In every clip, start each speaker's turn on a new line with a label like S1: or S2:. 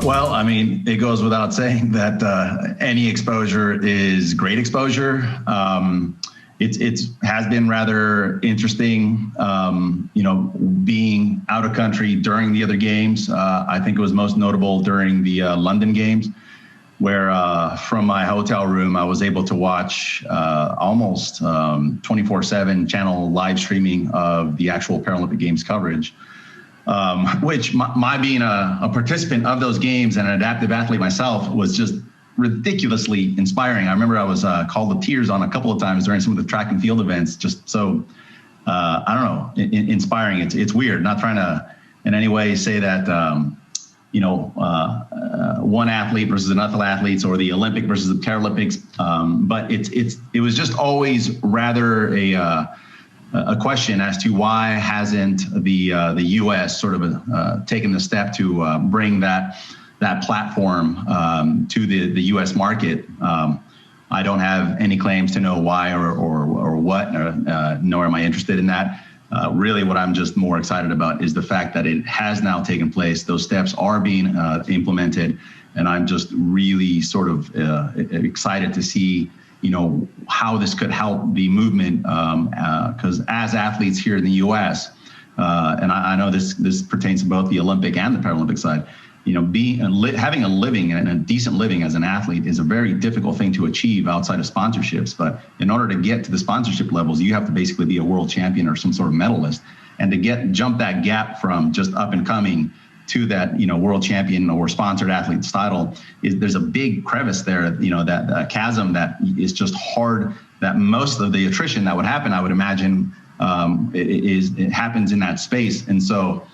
S1: Well, I mean, it goes without saying that any exposure is great exposure. It has been rather interesting, being out of country during the other games. I think it was most notable during the London games, where from my hotel room, I was able to watch almost 24/7 channel live streaming of the actual Paralympic Games coverage. Which my being a participant of those games and an adaptive athlete myself was just ridiculously inspiring. I remember I was called to tears on a couple of times during some of the track and field events, just so, I don't know, inspiring. It's weird, not trying to in any way say that, one athlete versus another athletes or the Olympic versus the Paralympics. But it was just always rather a question as to why hasn't the U.S. sort of taken the step to bring that platform to the U.S. market. I don't have any claims to know why or what, nor am I interested in that. Really, what I'm just more excited about is the fact that it has now taken place. Those steps are being implemented, and I'm just really sort of excited to see how this could help the movement, because as athletes here in the U.S., and I know this pertains to both the Olympic and the Paralympic side, having a living and a decent living as an athlete is a very difficult thing to achieve outside of sponsorships. But in order to get to the sponsorship levels, you have to basically be a world champion or some sort of medalist, and to jump that gap from just up and coming to that world champion or sponsored athlete's title, there's a big crevice there, that chasm that is just hard, that most of the attrition that would happen, I would imagine, it happens in that space. And so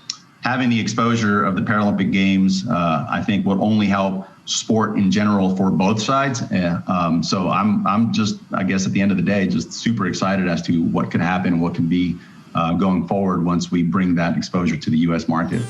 S1: having the exposure of the Paralympic Games, I think will only help sport in general for both sides. So I'm just, I guess at the end of the day, just super excited as to what could happen, what can be going forward once we bring that exposure to the U.S. market.